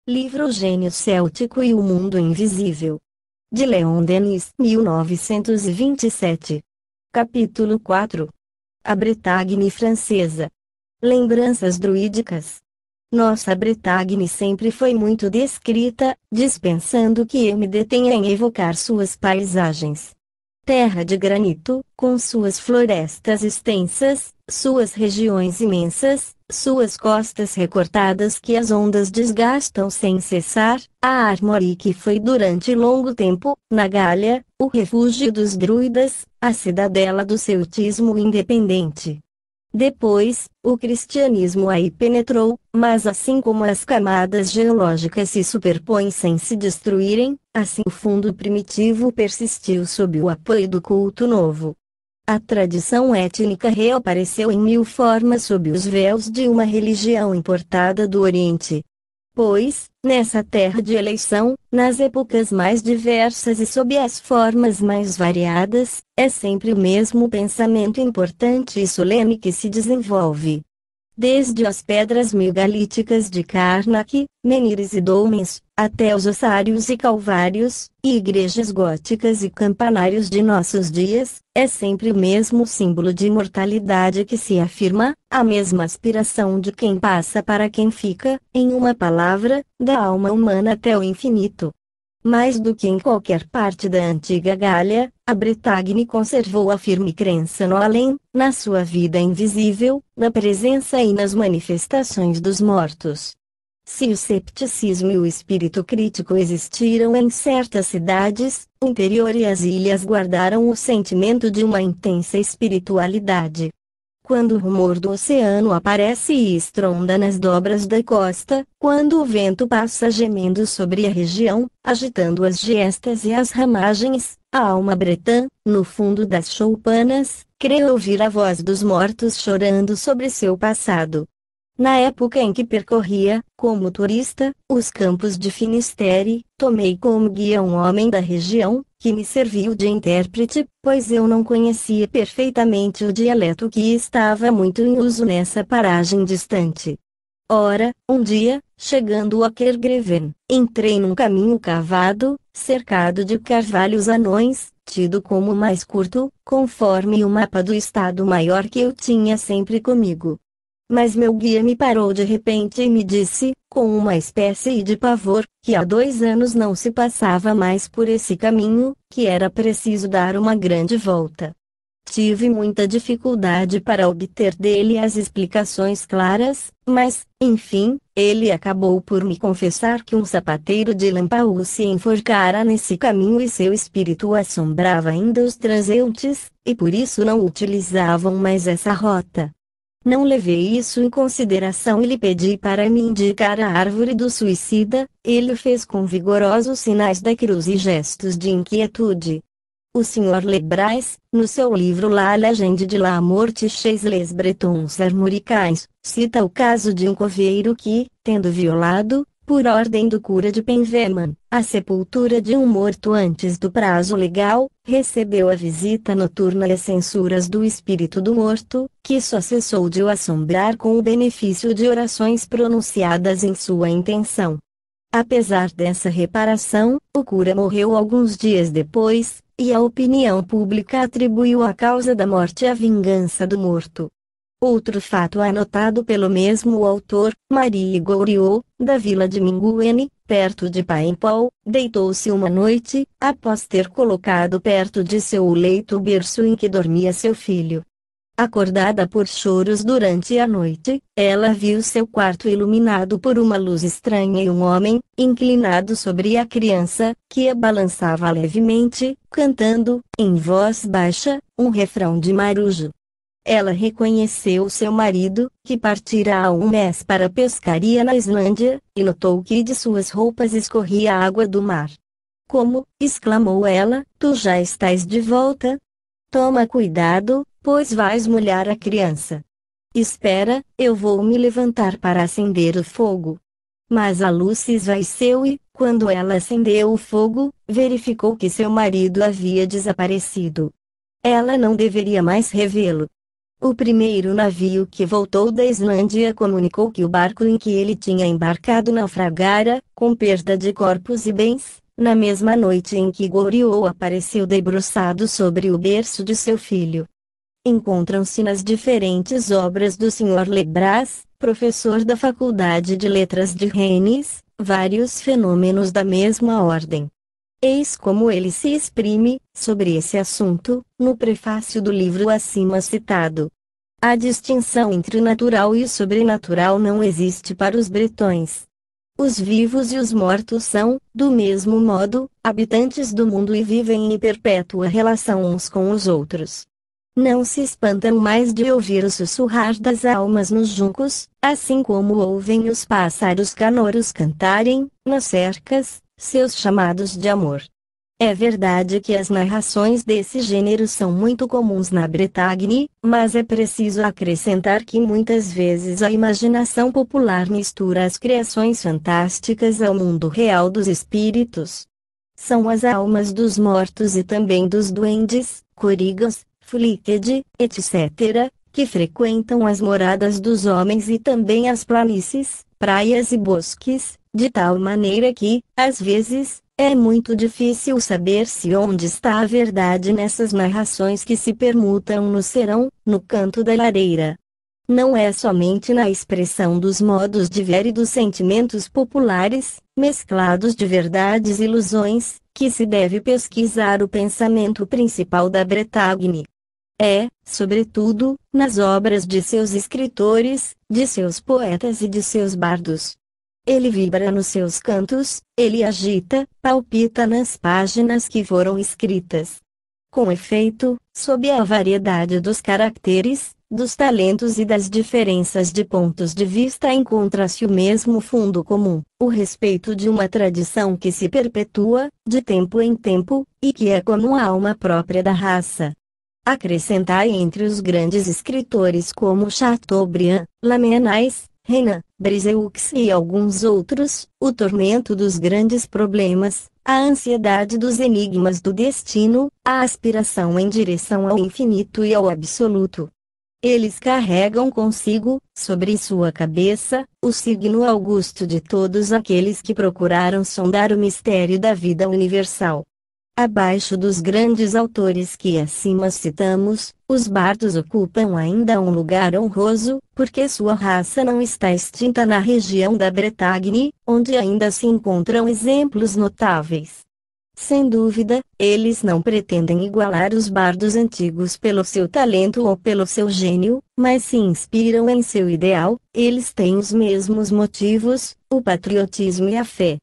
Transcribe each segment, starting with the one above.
Livro O Gênio Céltico e o Mundo Invisível. De Leon Denis, 1927. Capítulo 4. A Bretagne Francesa. Lembranças druídicas. Nossa Bretagne sempre foi muito descrita, dispensando que eu me detenha em evocar suas paisagens. Terra de granito, com suas florestas extensas, suas regiões imensas, suas costas recortadas que as ondas desgastam sem cessar, a Armory que foi durante longo tempo, na Gália, o refúgio dos druidas, a cidadela do celtismo independente. Depois, o cristianismo aí penetrou, mas assim como as camadas geológicas se superpõem sem se destruírem, assim o fundo primitivo persistiu sob o apoio do culto novo. A tradição étnica reapareceu em mil formas sob os véus de uma religião importada do Oriente. Pois, nessa terra de eleição, nas épocas mais diversas e sob as formas mais variadas, é sempre o mesmo pensamento importante e solene que se desenvolve. Desde as pedras megalíticas de Karnak, Menires e Dolmens, até os ossários e calvários, e igrejas góticas e campanários de nossos dias, é sempre o mesmo símbolo de imortalidade que se afirma, a mesma aspiração de quem passa para quem fica, em uma palavra, da alma humana até o infinito. Mais do que em qualquer parte da antiga Gália, a Bretagne conservou a firme crença no além, na sua vida invisível, na presença e nas manifestações dos mortos. Se o cepticismo e o espírito crítico existiram em certas cidades, o interior e as ilhas guardaram o sentimento de uma intensa espiritualidade. Quando o rumor do oceano aparece e estronda nas dobras da costa, quando o vento passa gemendo sobre a região, agitando as giestas e as ramagens, a alma bretã, no fundo das choupanas, crê ouvir a voz dos mortos chorando sobre seu passado. Na época em que percorria, como turista, os campos de Finisterre, tomei como guia um homem da região, que me serviu de intérprete, pois eu não conhecia perfeitamente o dialeto que estava muito em uso nessa paragem distante. Ora, um dia, chegando a Kergreven, entrei num caminho cavado, cercado de carvalhos anões, tido como o mais curto, conforme o mapa do Estado-Maior que eu tinha sempre comigo. Mas meu guia me parou de repente e me disse, com uma espécie de pavor, que há 2 anos não se passava mais por esse caminho, que era preciso dar uma grande volta. Tive muita dificuldade para obter dele as explicações claras, mas, enfim, ele acabou por me confessar que um sapateiro de Lampaú se enforcara nesse caminho e seu espírito assombrava ainda os transeuntes, e por isso não utilizavam mais essa rota. Não levei isso em consideração e lhe pedi para me indicar a árvore do suicida. Ele fez com vigorosos sinais da cruz e gestos de inquietude. O Sr. Lebras, no seu livro La Legende de la Morte chez les Bretons Armoricains, cita o caso de um coveiro que, tendo violado, por ordem do cura de Penveman, a sepultura de um morto antes do prazo legal, recebeu a visita noturna e as censuras do espírito do morto, que só cessou de o assombrar com o benefício de orações pronunciadas em sua intenção. Apesar dessa reparação, o cura morreu alguns dias depois, e a opinião pública atribuiu a causa da morte à vingança do morto. Outro fato anotado pelo mesmo autor, Marie Goriot, da vila de Minguene, perto de Paimpol, deitou-se uma noite, após ter colocado perto de seu leito o berço em que dormia seu filho. Acordada por choros durante a noite, ela viu seu quarto iluminado por uma luz estranha e um homem, inclinado sobre a criança, que a balançava levemente, cantando, em voz baixa, um refrão de marujo. Ela reconheceu seu marido, que partira há 1 mês para a pescaria na Islândia, e notou que de suas roupas escorria a água do mar. Como, exclamou ela, tu já estás de volta? Toma cuidado, pois vais molhar a criança. Espera, eu vou me levantar para acender o fogo. Mas a luz se esvaeceu e, quando ela acendeu o fogo, verificou que seu marido havia desaparecido. Ela não deveria mais revê-lo. O primeiro navio que voltou da Islândia comunicou que o barco em que ele tinha embarcado naufragara, com perda de corpos e bens, na mesma noite em que Goriot apareceu debruçado sobre o berço de seu filho. Encontram-se nas diferentes obras do Sr. Lebras, professor da Faculdade de Letras de Rennes, vários fenômenos da mesma ordem. Eis como ele se exprime, sobre esse assunto, no prefácio do livro acima citado. A distinção entre o natural e o sobrenatural não existe para os bretões. Os vivos e os mortos são, do mesmo modo, habitantes do mundo e vivem em perpétua relação uns com os outros. Não se espantam mais de ouvir o sussurrar das almas nos juncos, assim como ouvem os pássaros canoros cantarem, nas cercas, seus chamados de amor. É verdade que as narrações desse gênero são muito comuns na Bretagne, mas é preciso acrescentar que muitas vezes a imaginação popular mistura as criações fantásticas ao mundo real dos espíritos. São as almas dos mortos e também dos duendes, corigas, flicked, etc., que frequentam as moradas dos homens e também as planícies, praias e bosques, de tal maneira que, às vezes, é muito difícil saber se onde está a verdade nessas narrações que se permutam no serão, no canto da lareira. Não é somente na expressão dos modos de ver e dos sentimentos populares, mesclados de verdades e ilusões, que se deve pesquisar o pensamento principal da Bretagne. É, sobretudo, nas obras de seus escritores, de seus poetas e de seus bardos. Ele vibra nos seus cantos, ele agita, palpita nas páginas que foram escritas. Com efeito, sob a variedade dos caracteres, dos talentos e das diferenças de pontos de vista encontra-se o mesmo fundo comum, o respeito de uma tradição que se perpetua, de tempo em tempo, e que é como a alma própria da raça. Acrescentai entre os grandes escritores como Chateaubriand, Lamennais, Renan, Brizeux e alguns outros, o tormento dos grandes problemas, a ansiedade dos enigmas do destino, a aspiração em direção ao infinito e ao absoluto. Eles carregam consigo, sobre sua cabeça, o signo augusto de todos aqueles que procuraram sondar o mistério da vida universal. Abaixo dos grandes autores que acima citamos, os bardos ocupam ainda um lugar honroso, porque sua raça não está extinta na região da Bretagne, onde ainda se encontram exemplos notáveis. Sem dúvida, eles não pretendem igualar os bardos antigos pelo seu talento ou pelo seu gênio, mas se inspiram em seu ideal, eles têm os mesmos motivos, o patriotismo e a fé.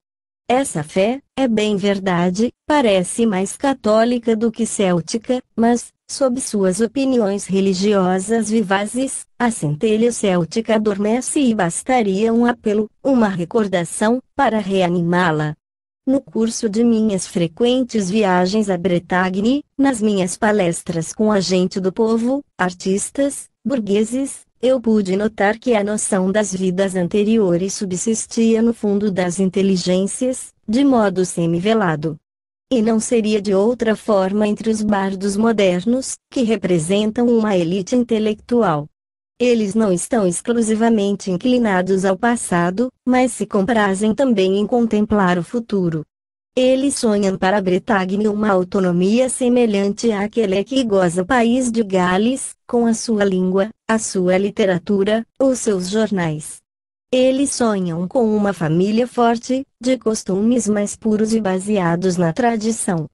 Essa fé, é bem verdade, parece mais católica do que céltica, mas, sob suas opiniões religiosas vivazes, a centelha céltica adormece e bastaria um apelo, uma recordação, para reanimá-la. No curso de minhas frequentes viagens à Bretagne, nas minhas palestras com a gente do povo, artistas, burgueses, eu pude notar que a noção das vidas anteriores subsistia no fundo das inteligências, de modo semi-velado. E não seria de outra forma entre os bardos modernos, que representam uma elite intelectual. Eles não estão exclusivamente inclinados ao passado, mas se comprazem também em contemplar o futuro. Eles sonham para a Bretagne uma autonomia semelhante àquela que goza o país de Gales, com a sua língua, a sua literatura, os seus jornais. Eles sonham com uma família forte, de costumes mais puros e baseados na tradição.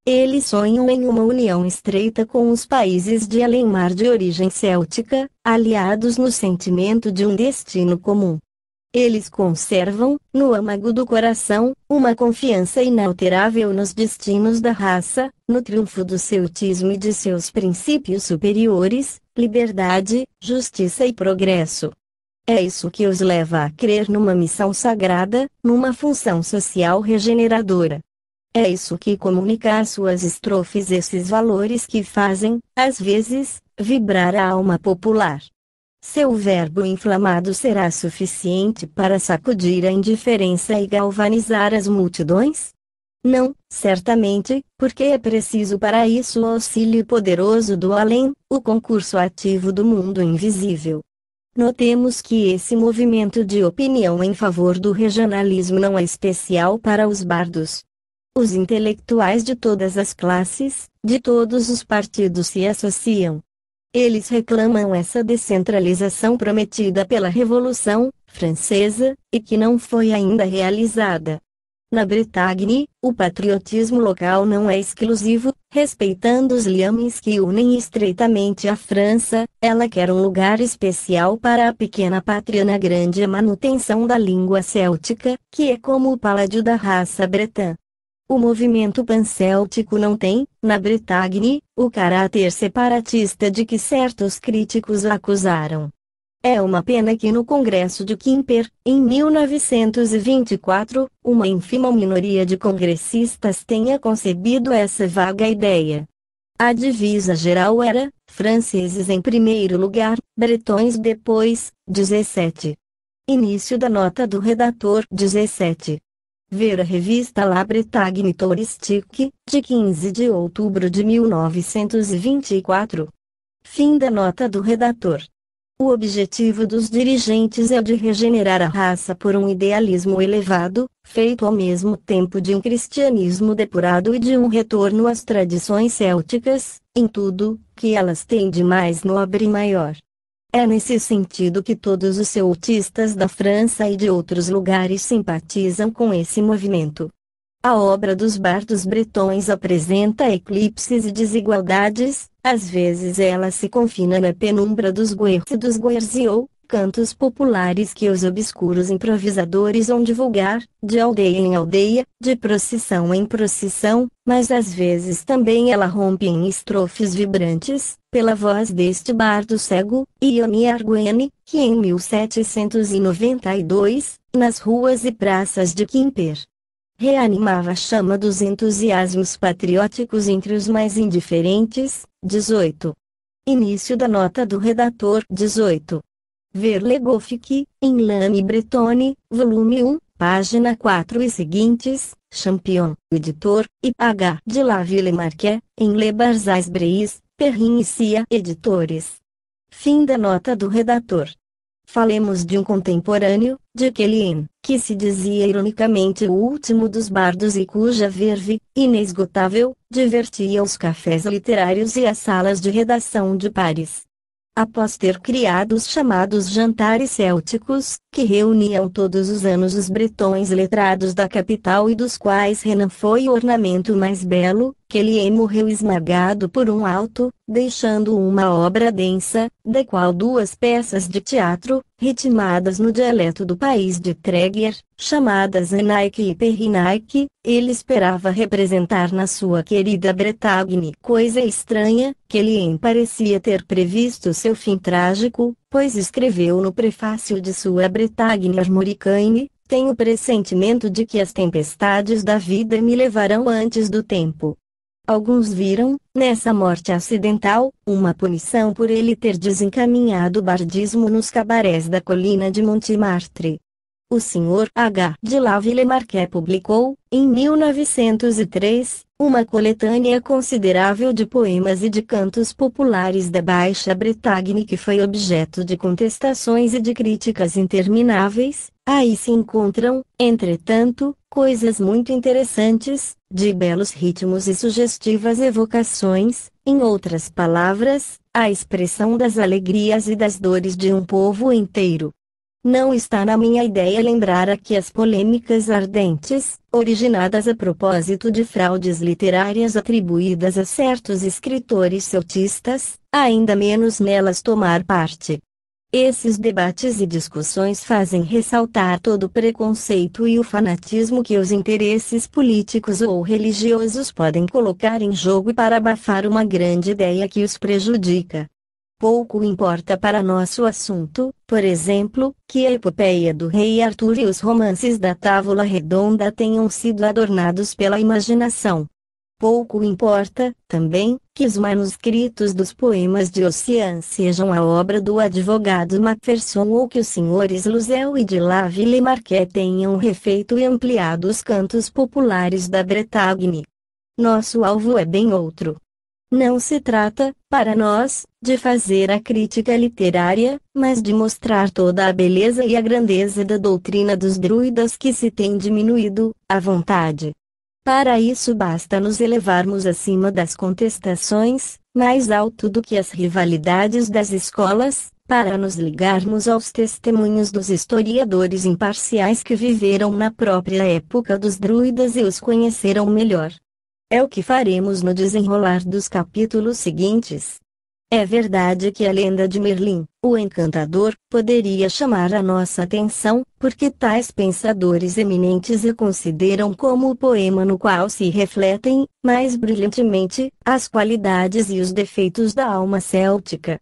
Eles sonham em uma união estreita com os países de além-mar de origem céltica, aliados no sentimento de um destino comum. Eles conservam, no âmago do coração, uma confiança inalterável nos destinos da raça, no triunfo do celtismo e de seus princípios superiores, liberdade, justiça e progresso. É isso que os leva a crer numa missão sagrada, numa função social regeneradora. É isso que comunica às suas estrofes esses valores que fazem, às vezes, vibrar a alma popular. Seu verbo inflamado será suficiente para sacudir a indiferença e galvanizar as multidões? Não, certamente, porque é preciso para isso o auxílio poderoso do além, o concurso ativo do mundo invisível. Notemos que esse movimento de opinião em favor do regionalismo não é especial para os bardos. Os intelectuais de todas as classes, de todos os partidos se associam. Eles reclamam essa descentralização prometida pela Revolução Francesa, e que não foi ainda realizada. Na Bretagne, o patriotismo local não é exclusivo, respeitando os liames que unem estreitamente a França, ela quer um lugar especial para a pequena pátria na grande manutenção da língua céltica, que é como o paládio da raça bretã. O movimento pancéltico não tem, na Bretagne, o caráter separatista de que certos críticos a acusaram. É uma pena que no Congresso de Quimper, em 1924, uma ínfima minoria de congressistas tenha concebido essa vaga ideia. A divisa geral era, franceses em primeiro lugar, bretões depois, 17. Início da nota do redator 17. Ver a revista La Bretagne Touristique, de 15 de outubro de 1924. Fim da nota do redator. O objetivo dos dirigentes é o de regenerar a raça por um idealismo elevado, feito ao mesmo tempo de um cristianismo depurado e de um retorno às tradições célticas, em tudo que elas têm de mais nobre e maior. É nesse sentido que todos os celtistas da França e de outros lugares simpatizam com esse movimento. A obra dos bardos bretões apresenta eclipses e desigualdades, às vezes ela se confina na penumbra dos guers e dos guerziou, cantos populares que os obscuros improvisadores vão divulgar, de aldeia em aldeia, de procissão em procissão, mas às vezes também ela rompe em estrofes vibrantes, pela voz deste bardo cego, Ioni Arguene, que em 1792, nas ruas e praças de Quimper, reanimava a chama dos entusiasmos patrióticos entre os mais indiferentes. 18. Início da nota do redator 18. Ver Le Gothique, em Lame Bretonne, volume 1, página 4 e seguintes, Champion, editor, e H. de la Villemarquet, em Le Barzais Breis, Perrin e Cia, editores. Fim da nota do redator. Falemos de um contemporâneo, de Quélien, que se dizia ironicamente o último dos bardos e cuja verve, inesgotável, divertia os cafés literários e as salas de redação de Paris. Após ter criado os chamados jantares célticos, que reuniam todos os anos os bretões letrados da capital e dos quais Renan foi o ornamento mais belo, Quélien morreu esmagado por um alto, deixando uma obra densa, da qual duas peças de teatro, ritmadas no dialeto do país de Tréguier, chamadas Enaique e Perrinaique, ele esperava representar na sua querida Bretagne. Coisa estranha, Quélien parecia ter previsto seu fim trágico, pois escreveu no prefácio de sua Bretagne Armoricaine: tenho pressentimento de que as tempestades da vida me levarão antes do tempo. Alguns viram, nessa morte acidental, uma punição por ele ter desencaminhado o bardismo nos cabarés da colina de Montmartre. O Sr. H. de la Villemarquet publicou, em 1903, uma coletânea considerável de poemas e de cantos populares da Baixa Bretagne que foi objeto de contestações e de críticas intermináveis. Aí se encontram, entretanto, coisas muito interessantes, de belos ritmos e sugestivas evocações, em outras palavras, a expressão das alegrias e das dores de um povo inteiro. Não está na minha ideia lembrar aqui as polêmicas ardentes, originadas a propósito de fraudes literárias atribuídas a certos escritores celtistas, ainda menos nelas tomar parte. Esses debates e discussões fazem ressaltar todo o preconceito e o fanatismo que os interesses políticos ou religiosos podem colocar em jogo para abafar uma grande ideia que os prejudica. Pouco importa para nosso assunto, por exemplo, que a epopeia do rei Arthur e os romances da Távola Redonda tenham sido adornados pela imaginação. Pouco importa, também, que os manuscritos dos poemas de Ossian sejam a obra do advogado Macpherson ou que os senhores Luzel e de La Villemarquet tenham refeito e ampliado os cantos populares da Bretagne. Nosso alvo é bem outro. Não se trata, para nós, de fazer a crítica literária, mas de mostrar toda a beleza e a grandeza da doutrina dos druidas que se tem diminuído, à vontade. Para isso basta nos elevarmos acima das contestações, mais alto do que as rivalidades das escolas, para nos ligarmos aos testemunhos dos historiadores imparciais que viveram na própria época dos druidas e os conheceram melhor. É o que faremos no desenrolar dos capítulos seguintes. É verdade que a lenda de Merlin, o encantador, poderia chamar a nossa atenção, porque tais pensadores eminentes a consideram como o poema no qual se refletem, mais brilhantemente, as qualidades e os defeitos da alma céltica.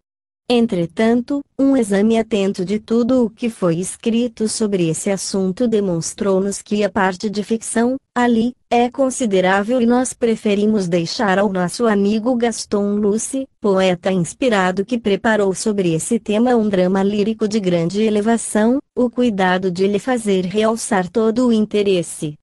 Entretanto, um exame atento de tudo o que foi escrito sobre esse assunto demonstrou-nos que a parte de ficção, ali, é considerável e nós preferimos deixar ao nosso amigo Gaston Lucy, poeta inspirado que preparou sobre esse tema um drama lírico de grande elevação, o cuidado de lhe fazer realçar todo o interesse.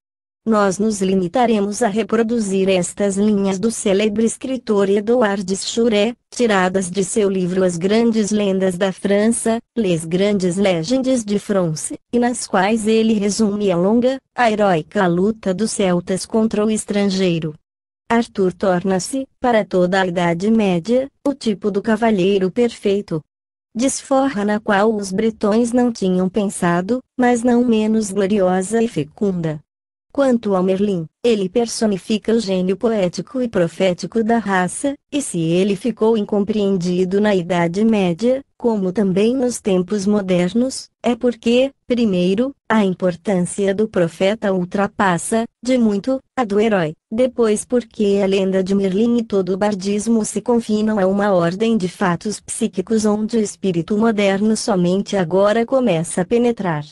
Nós nos limitaremos a reproduzir estas linhas do célebre escritor Édouard Schuré, tiradas de seu livro As Grandes Lendas da França, Les Grandes Légendes de France, e nas quais ele resume a longa, a heróica luta dos celtas contra o estrangeiro. Arthur torna-se, para toda a Idade Média, o tipo do cavalheiro perfeito. Desforra na qual os bretões não tinham pensado, mas não menos gloriosa e fecunda. Quanto ao Merlin, ele personifica o gênio poético e profético da raça, e se ele ficou incompreendido na Idade Média, como também nos tempos modernos, é porque, primeiro, a importância do profeta ultrapassa, de muito, a do herói, depois porque a lenda de Merlin e todo o bardismo se confinam a uma ordem de fatos psíquicos onde o espírito moderno somente agora começa a penetrar.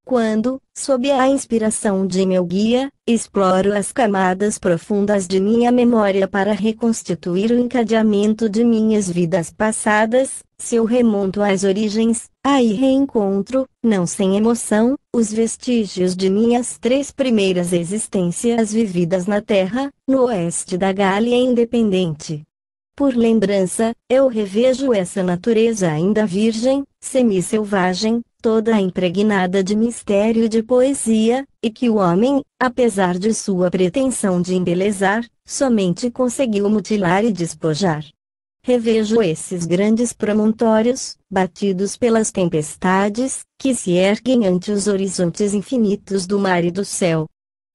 Quando, sob a inspiração de meu guia, exploro as camadas profundas de minha memória para reconstituir o encadeamento de minhas vidas passadas, se eu remonto às origens, aí reencontro, não sem emoção, os vestígios de minhas 3 primeiras existências vividas na Terra, no oeste da Gália independente. Por lembrança, eu revejo essa natureza ainda virgem, semi-selvagem, toda impregnada de mistério e de poesia, e que o homem, apesar de sua pretensão de embelezar, somente conseguiu mutilar e despojar. Revejo esses grandes promontórios, batidos pelas tempestades, que se erguem ante os horizontes infinitos do mar e do céu.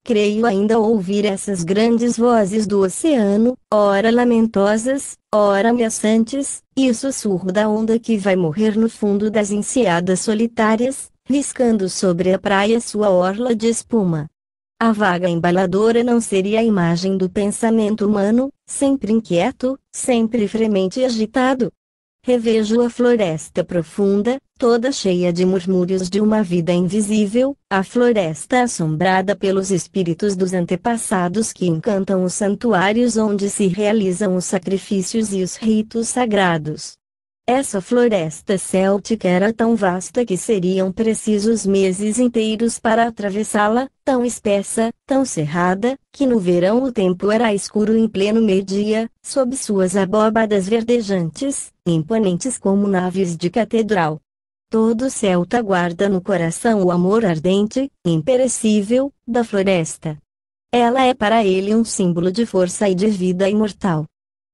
Creio ainda ouvir essas grandes vozes do oceano, ora lamentosas, ora ameaçantes, e o sussurro da onda que vai morrer no fundo das enseadas solitárias, riscando sobre a praia sua orla de espuma. A vaga embaladora não seria a imagem do pensamento humano, sempre inquieto, sempre fremente e agitado? Revejo a floresta profunda, toda cheia de murmúrios de uma vida invisível, a floresta assombrada pelos espíritos dos antepassados que encantam os santuários onde se realizam os sacrifícios e os ritos sagrados. Essa floresta céltica era tão vasta que seriam precisos meses inteiros para atravessá-la, tão espessa, tão cerrada, que no verão o tempo era escuro em pleno meio-dia, sob suas abóbadas verdejantes, imponentes como naves de catedral. Todo celta guarda no coração o amor ardente, imperecível, da floresta. Ela é para ele um símbolo de força e de vida imortal.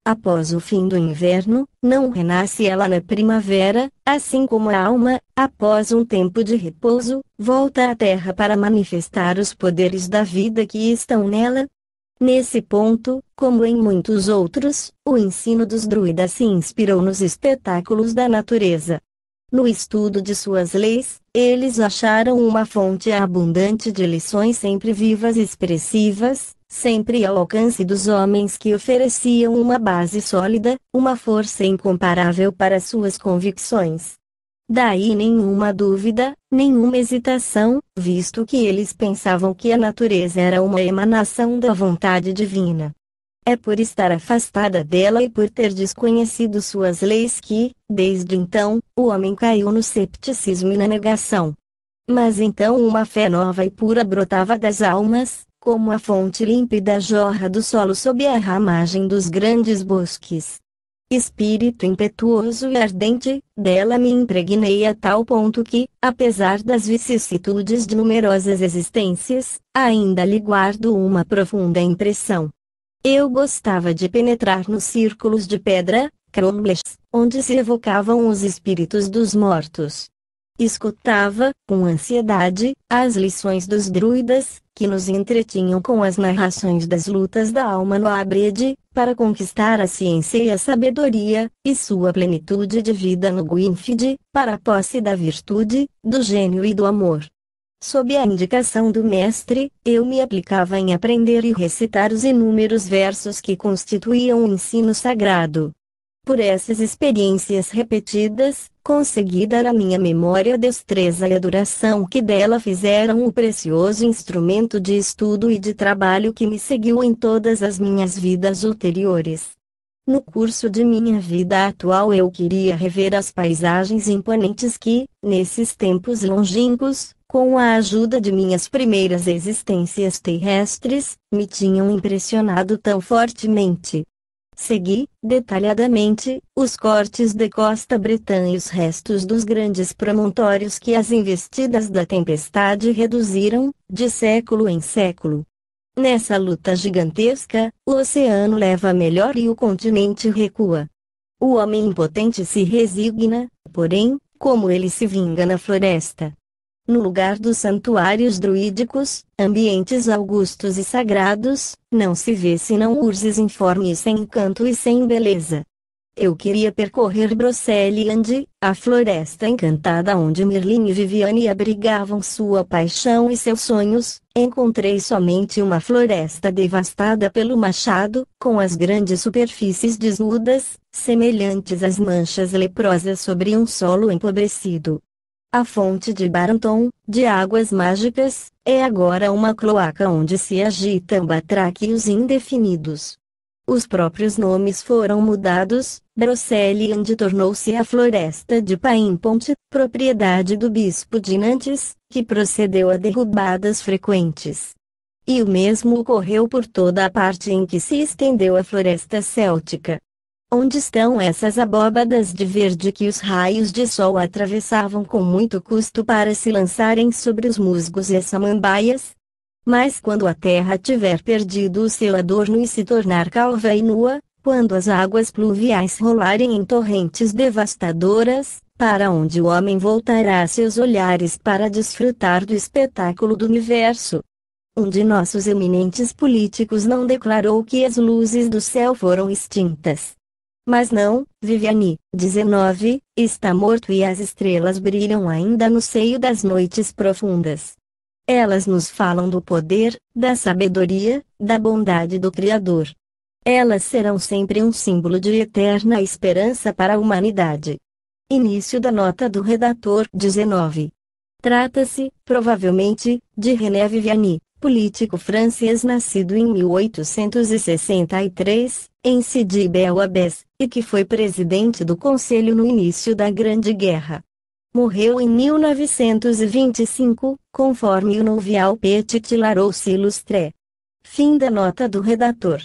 Após o fim do inverno, não renasce ela na primavera, assim como a alma, após um tempo de repouso, volta à terra para manifestar os poderes da vida que estão nela? Nesse ponto, como em muitos outros, o ensino dos druidas se inspirou nos espetáculos da natureza. No estudo de suas leis, eles acharam uma fonte abundante de lições sempre vivas e expressivas, sempre ao alcance dos homens que ofereciam uma base sólida, uma força incomparável para suas convicções. Daí nenhuma dúvida, nenhuma hesitação, visto que eles pensavam que a natureza era uma emanação da vontade divina. É por estar afastada dela e por ter desconhecido suas leis que, desde então, o homem caiu no cepticismo e na negação. Mas então uma fé nova e pura brotava das almas, como a fonte límpida jorra do solo sob a ramagem dos grandes bosques. Espírito impetuoso e ardente, dela me impregnei a tal ponto que, apesar das vicissitudes de numerosas existências, ainda lhe guardo uma profunda impressão. Eu gostava de penetrar nos círculos de pedra, cromlechs, onde se evocavam os espíritos dos mortos. Escutava, com ansiedade, as lições dos druidas, que nos entretinham com as narrações das lutas da alma no Abred, para conquistar a ciência e a sabedoria, e sua plenitude de vida no Gwynfide, para a posse da virtude, do gênio e do amor. Sob a indicação do mestre, eu me aplicava em aprender e recitar os inúmeros versos que constituíam o ensino sagrado. Por essas experiências repetidas, consegui dar à minha memória a destreza e a duração que dela fizeram o precioso instrumento de estudo e de trabalho que me seguiu em todas as minhas vidas ulteriores. No curso de minha vida atual eu queria rever as paisagens imponentes que, nesses tempos longínquos, com a ajuda de minhas primeiras existências terrestres, me tinham impressionado tão fortemente. Segui, detalhadamente, os cortes de Costa Bretã e os restos dos grandes promontórios que as investidas da tempestade reduziram, de século em século. Nessa luta gigantesca, o oceano leva melhor e o continente recua. O homem impotente se resigna, porém, como ele se vinga na floresta. No lugar dos santuários druídicos, ambientes augustos e sagrados, não se vê senão urzes informes sem encanto e sem beleza. Eu queria percorrer Broceliande, a floresta encantada onde Merlin e Viviane abrigavam sua paixão e seus sonhos. Encontrei somente uma floresta devastada pelo machado, com as grandes superfícies desnudas, semelhantes às manchas leprosas sobre um solo empobrecido. A fonte de Baranton, de águas mágicas, é agora uma cloaca onde se agitam batráquios indefinidos. Os próprios nomes foram mudados, Broceliande tornou-se a Floresta de Paimponte, propriedade do bispo de Nantes, que procedeu a derrubadas frequentes. E o mesmo ocorreu por toda a parte em que se estendeu a Floresta Céltica. Onde estão essas abóbadas de verde que os raios de sol atravessavam com muito custo para se lançarem sobre os musgos e as samambaias? Mas quando a terra tiver perdido o seu adorno e se tornar calva e nua, quando as águas pluviais rolarem em torrentes devastadoras, para onde o homem voltará seus olhares para desfrutar do espetáculo do universo? Um de nossos eminentes políticos não declarou que as luzes do céu foram extintas. Mas não, Viviane, 19, está morto e as estrelas brilham ainda no seio das noites profundas. Elas nos falam do poder, da sabedoria, da bondade do Criador. Elas serão sempre um símbolo de eterna esperança para a humanidade. Início da nota do redator 19. Trata-se, provavelmente, de René Viviani, político francês nascido em 1863, em Sidi-Bel-Abbès, e que foi presidente do Conselho no início da Grande Guerra. Morreu em 1925, conforme o Nouveau Petit Larousse Illustré. Fim da nota do redator.